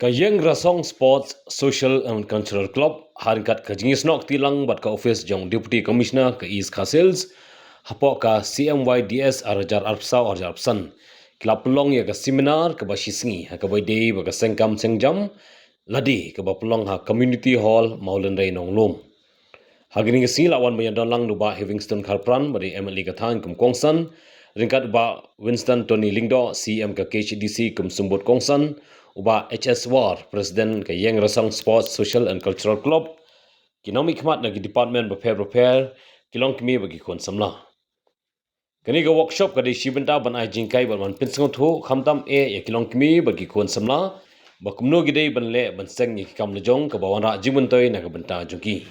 Kayeng Rasong Sports Social and Cultural Club harikat ka jingis nok tilang bat ka office jong Deputy Commissioner ke East Castles hapok ka CMYDS arajar arpsau arajar arpsan kelap pelong ya ka seminar ke basisngi ha ka day ba ka sengkam sengjam lade ke ba pelong ha community hall Mawlynrei nonglom hagini ngasi lawan banyak lang nuba Livingston Kharpran bari MLA ka thang kum kongsan ringkat ba Winston Tony Lingdo CM ka KHDC kum sumbut kongsan uba HS War Presiden ke Yang Rasong Sports Social and Cultural Club kinomi khmat nagi department prepare longkmie bagi kon samla kani ga workshop kadi shibenta ban ai jinghikai ban pinsong thu khamtam ya longkmie bagi kon samla ba kumno gidei ban le ban seng ni kam lejong ka bawana jimuntoi na ka benta joki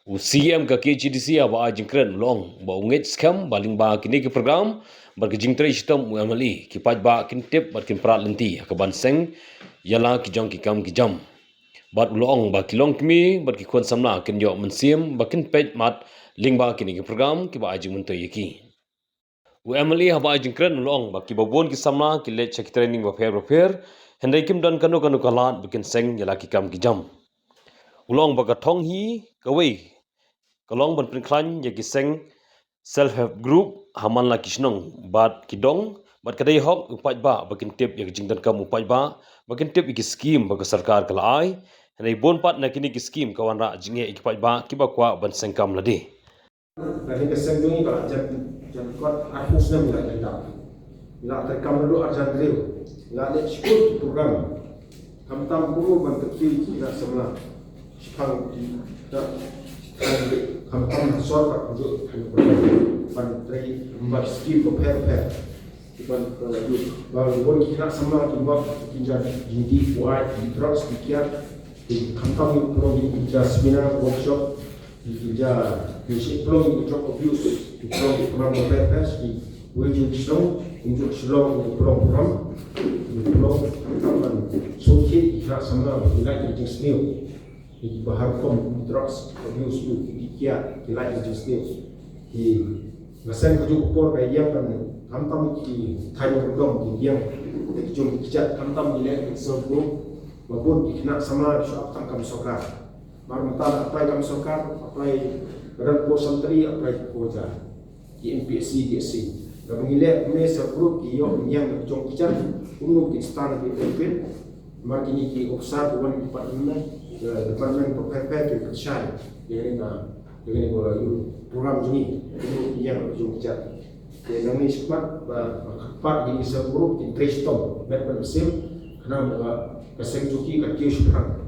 u CM ka KHDC aba jingkren long ba ungit scam baling ba kini ke program bagi jingtre sistem UMLI ki paj ba kin tip bat kin prat lenti ka ban seng yala ki jong ki kam ki jam bat long ba ki longkmie bat ki kon samla kin yo mensim ba kin pej mat ling ba kini ke program ki ba jimuntoi yaki UMLI aba jingkren long ba ki babon ki samla ki le check training ba fair hendai kim don kanu kalat bikin seng yala ki kam ki jam ulong ba ka thong hi kawei kalong ban prinklan ya ki seng self help group haman la kisnong bat kidong bat kadai hok upaj ba bakin tip ya jingdan kam upaj ba bakin tip ki scheme ba sarkar kala ai nei bon pat na kini ki scheme kawan ra jinge ki paj ba ki ba kwa ban sengkam lade Dari keseng dungi ba jam kuat arus na mula kita ila terkam dulu arjan drill ila le school program kamtam puru ban kecil ila semula sepang kita kamtam sor untuk ban teri membuat scheme prepare ban bon kita semula membuat kinjar jindi buat drugs dikiat kamtam program kita seminar workshop kerja basic pelong drug abuse pelong program PPS di wujud Selong pelong kampan sokit hak sama nilai jenis new di bahar kom drugs abuse tu dikiat nilai jenis new di ngasen kujuk por kaya kan kamtam ki tanya dong di yang jom kijat kamtam nilai sebelum maupun dikena sama soal tangkap sokar baru mentah apply kami sokar apply ran ko santri apply ko ja di MPSC DSC dan mengilek mesa group ki yo yang jong kican umum ki stand di tempat markini ki ofsar wan department prepare ki kshai yang na dengan program ini yang jong kican dan ini sepat pak di mesa group di trestom met bersim karena keseng juki ka kius perang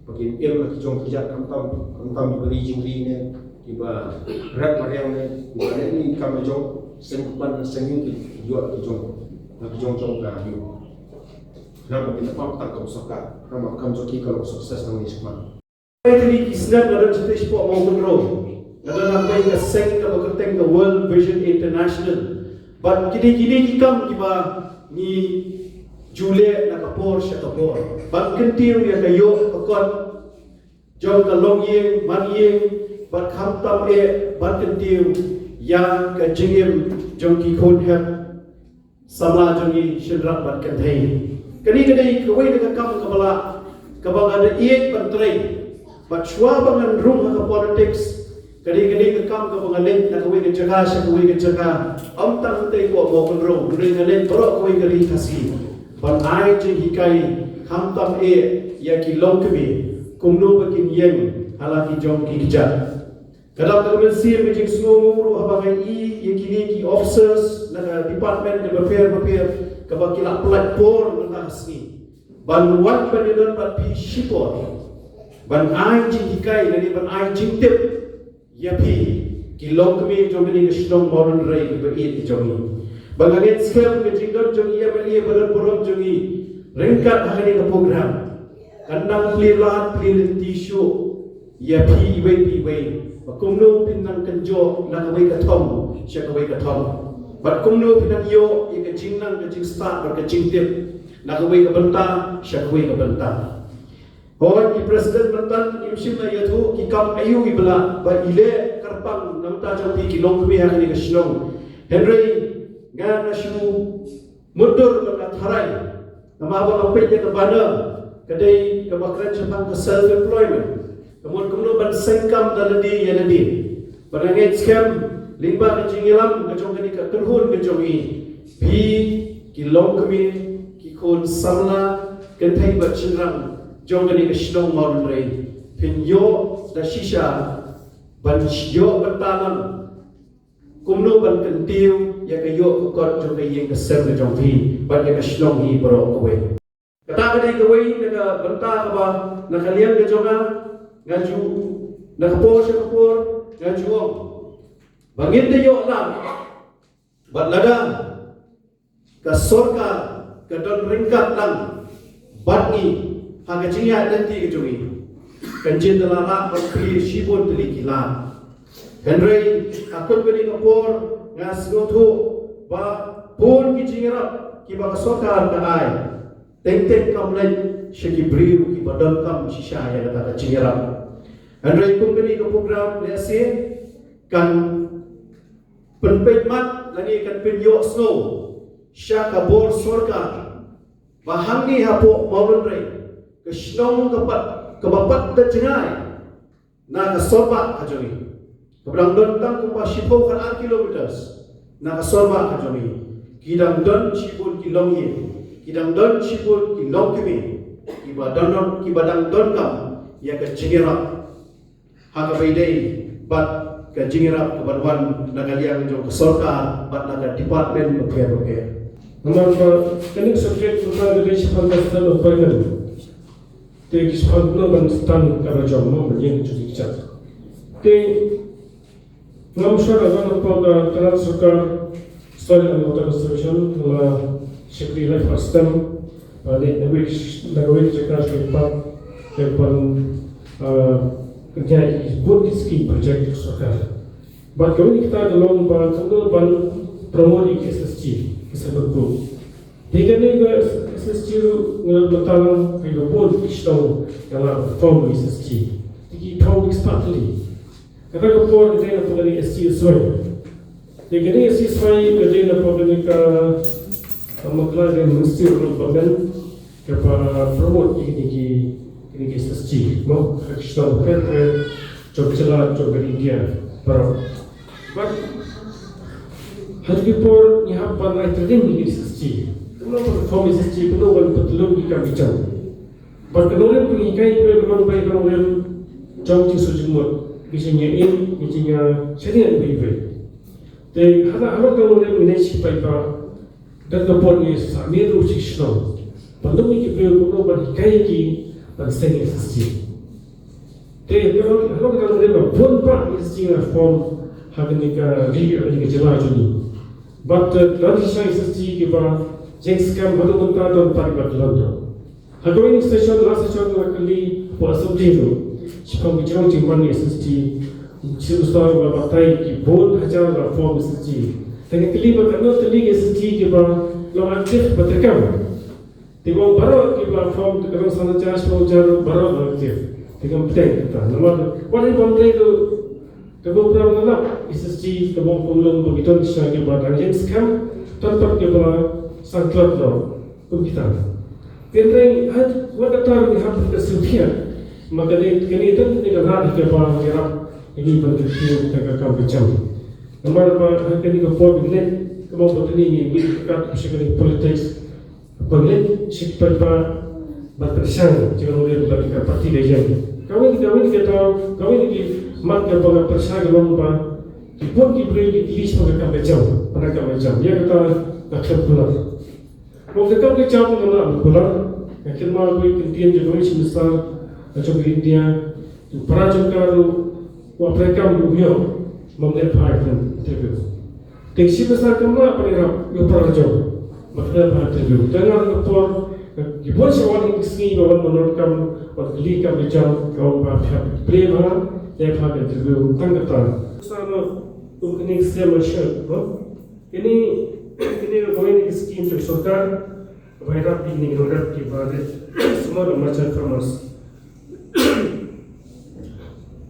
bagi ilmu kijong kijat kamtam diberi jingri ne tiba rat mariang ne tiba ni kami jong sengkupan sengin jual kijong ka hiu nama kita pak tak kau sokar nama kam joki kalau sukses nang ni semua ini kisah dalam cerita sport Mawlynrei dalam apa yang seng kalau keteng the World Vision International but kini kita ni Juliet nak kapor siya kapor. Bat kentir ya kayo kakot. Jom kalong yeng, man yeng, bat kamtam bat kentir yang ka jingim jom ki khon hep samla jom ki shidrak bat kentay. Kani kawai na kakam kabala kabang ada iek bantray. Bat shwa bangan room ka politics. Kani kakam kabang alin na kawai ka jaga siya kawai ka jaga. Amtang tay ko Mawlynrei. Kani alin bro kawai ka rin kasi. Ban ai jinghikai kamtam ya ki longkmie kumno bakin yeng halaki jom ki kijat kadang kadang sir bijing semua abagai ya kini ki officers na department de prepare kabaki la platform na asni ban wan banidon bat pi shipor ban ai jinghikai dari ban ai jingtip ya pi ki longkmie jom ni Selong Mawlynrei be it jom Banganin scale ke jingdon jong ia beli badan borom jongi ringkat hari ke program kandang pelilahan pelilin tisu ia pi wei bakumno pinang kenjo nak wei ke tom syak wei ke tom bakumno pinang yo ia ke jingnang ke jing start ke jingtip nak wei ke bentang syak wei ke bentang Bawan ki presiden bentan imsim na yatu ki kam ayu ibla ba ile karpang namta jong ki longkmie hari ke Selong Henry ngana shu mundur dengan tharai nama abang apit dia kepada kadai kebakaran Jepang ke self-employment. Kemudian kumno ban sengkam dan lade ya lade. Banangai scam limba ke jingilam ke jong ni ke terhun ke jong ni. Bi ki longkmie ki kon samla ke thai bat chingrang jong ni ke shnong Mawlynrei. Pin yo da shisha ban yo batalam kumno ban kentiu ya ke yo kot jong ke yeng ke sem ke jong hi ban ya ke shnong hi bro kowe. Kata kadai kowe naga banta ka ba nakalian ke jonga ngaju nakapor siya kapor ngaju om bangin tayo lang bat ladang ka sorka ka don ringkat lang bat ni haga jingya danti ke jongi kanjin dalala berpilih shibun teli kila Mawlynrei akun beri kapor ngas gotu ba pun ki jingrap ki ba sorka ka ai teng kamlai syaki briu ki badan kam shisha ya kata jingrap Mawlynrei kumpeni ke program lesi kan penpetmat lagi kan penyo snow syaka bor sorka bahang ni hapo Mawlynrei ke shnong ke bapat dan jengai na ke sorba kajomi kebrang don tang kumpa shipo kan 8 kilometers na ke sorba kajomi kidang don shipun kilongye kidang don shipun kilongkmie ki badang don kam ya ke jingira haka baidai bat ke jingira ke badwan nagaliang jong ke sorka bat naga department beker. Namun kini subjek tentang dari sepanjang tahun berjalan, tegi sepanjang ban stand kerja jom menjadi cuci cat. Tegi ngamusara kan apa kerana serkar style and water restoration adalah sekali life custom pada negeri sekitar sekitar depan kerja buat skim project serkar. But kami kita dalam ban promosi SSG sebetulnya. Jika ni SSG ngal betalang kalau pun istau kalau form SSG, jadi tahu expatly. Kata kapor kita nak pengali SSG soal. Jika ni SSG soal kita nak pengali ke maklumat yang mesti orang pengen kepada promote ini SSG. Mau istau kan job celah job India baru. But hari por यहाँ पर नाइट्रोजन की सस्ती तुमने परफॉर्म सस्ती पुनो वन पतलों की का बिचार पर कलोरे पुनी कई पे बाई कलोरे जॉब की सुजुमत किसीnya किसीnya serian bayi te hara kaloरे मिने सिपाई का दर्दपोर ये सामीर रूप से शनो पलों की पे पुनो वन कई की पर seng सस्ती te hara kaloरे में bon pa इसकी फॉर्म हगने का रियर के जला जुनी but lalu saya sesi kita jeng scam baru bentar dan paribat lalu. Hari ini stesen last stesen kali buat subjek Jepang bicara Jepang SSG sebesar batai ki bon hajar la form SSG. Dengan kali berkenal teli SSG kita lalu aktif bertekam. Dengan baru kita form dengan sana jas baru baru aktif. Dengan penting kita. Nama paling penting itu kebetulan dalam SSG kebong kumlong begitu sebagai badan scam tanpa kebetulan sangklat law kita. Kendeng had wadatar ni hampir kesulitan maka kini itu negara kebetulan kerap ini bentuk kita kau bincang. Nomor apa kini kepol begini kebong betul ini berkat sekali politik begini sikap berperasaan jika mulai berlaku parti lejen. Kami kita mat ke bawah persahaja lomba, pun diberi di list mereka macam, ya kata nak pulang. Mereka macam mana pulang? Akhir malam itu Indian juga masih besar, macam India, perancang karu, mereka menunggu, memperhatikan interview. Tapi besar kemana mereka yang perancang, memperhatikan interview. Dengar kapor, dibuat seorang istri bawa menurutkan, wakili kami jam kau berhati prema. Dia pada interview tanggapan. Sama untuk sistem masyarakat, ini bermain skim untuk serkar, bayar ini negara kita semua macam farmers.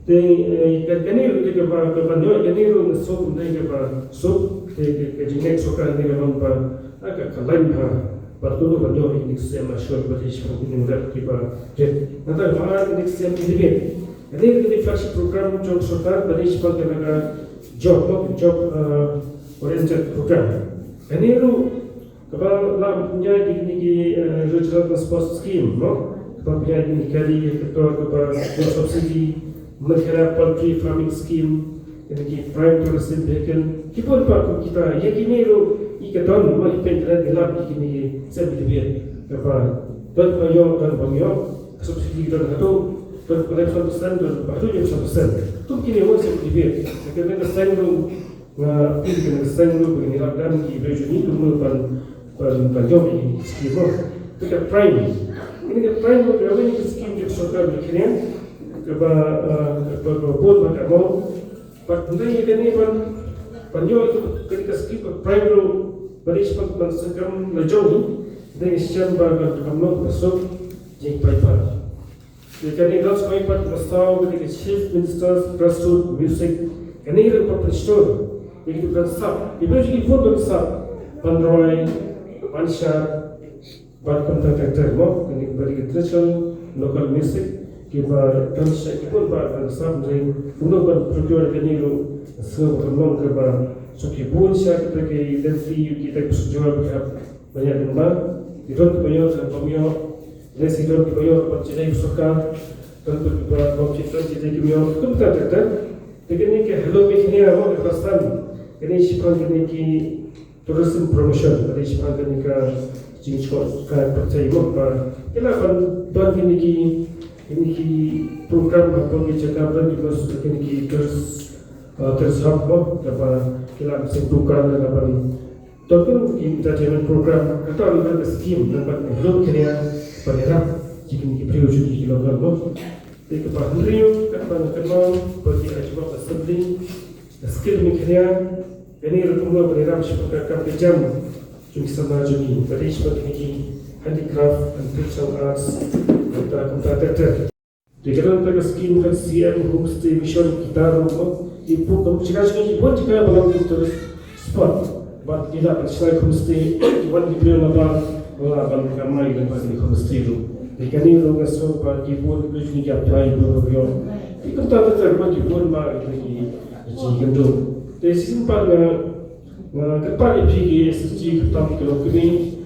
Jadi ini kebanyakan ini sup, jadi next serkar ini memang agak lain Bartolo banyo next sem ashur batish pangin ngat kipa jet nata mahar next sem dibet ini flagship program jong sarkar batish pangin job oriented program ini ru kapal lam punya di rural transport scheme no kapal punya di kali kapal subsidi menghera poultry farming scheme ini prime tourism vehicle kipun pak kita yakini ru ikaton mo ipentran gelap kini saya bidibir kapal dan bayo subsidi dan satu dan collection persen dan baru yang 100% tu kini mo saya bidibir kerana seng pilih seng begini dan di baju ini tu pan job ini skill tu ke prime ini ke prime berapa ini skill yang sarkar berkini buat macam mau pak nanti ini pan job ketika skill prime tu berish pan segam lajau dengan sistem bagai kumno masuk jinghikai pan. Jadi kalau kami pat bersama dengan Chief Minister's Grassroots Music, ini adalah perpustaka. Itu bersab, ibu juga pun bersab. Mawlynrei, Pansha, bahkan tentang mau ini bagi traditional local music. Kita Pansha pun bersab dengan untuk berproduksi ini lo semua kumno kerana sukipun siapa kita identiti kita berjual banyak nama. Idon kebanyakan dan pemilik les idon kebanyakan percaya suka dan berkompeten jadi kebanyakan itu betul. Dengan ini hello begini awak berasal. Ini siapa ini ki tourism promotion. Ini siapa ini ka jinghikai percaya awak. Kenapa don ini ki program apa yang cakap dan juga ini ki tershab awak. Kenapa kita sebutkan kenapa Doktor entertainment program atau ada scheme dapat belum kena penerap jika diperlukan di lokal. Jadi Mawlynrei kenal bagi ajuan assembly skill mikirnya ini rumah penerap seperti kapijam jadi sama jadi pada seperti handicraft and visual arts kita teater. Jika kita scheme kan CM homestay mission kita rumah ibu kamu cakap ibu jika belum terus spot. But tidak bersesuai homestay, iwan diberi nama laban kamai dan pasti homestay itu. Jika ni orang asal bagi pun boleh apply beberapa. Itu tak terjadi bagi pun mak ini jingendo. Dari simpan kepada pergi SG kita kalau kini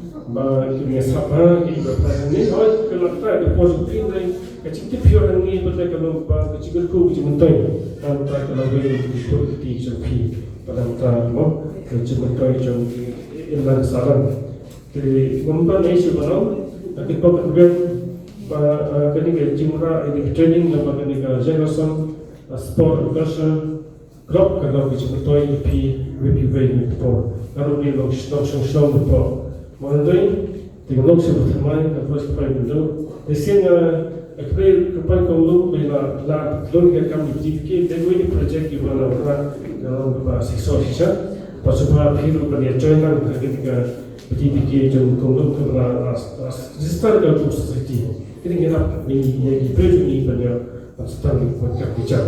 kini sama kini berapa ni. Kalau kita ada positif ni, kecil pion ni betul kalau kecil ku kecil mentai. Kalau kalau beri positif jadi pada tahun jinghikai jong ilmu saran. Jadi memang isu mana kita perlukan ketika jinghikai ini training dalam ketika generation sport culture club kalau jinghikai lebih baik untuk kalau ni langsung untuk Mawlynrei dengan langsung berteman kalau seperti itu. Desainnya akhirnya kepada kamu bila lade kami berdiri dan ini projek di mana orang dalam bahasa sosial. Pasal hidup pada joinan ketika berdiri jom kumno kerana asistan dalam society. Ini kita ni yang diperlukan pada asistan buat kerja.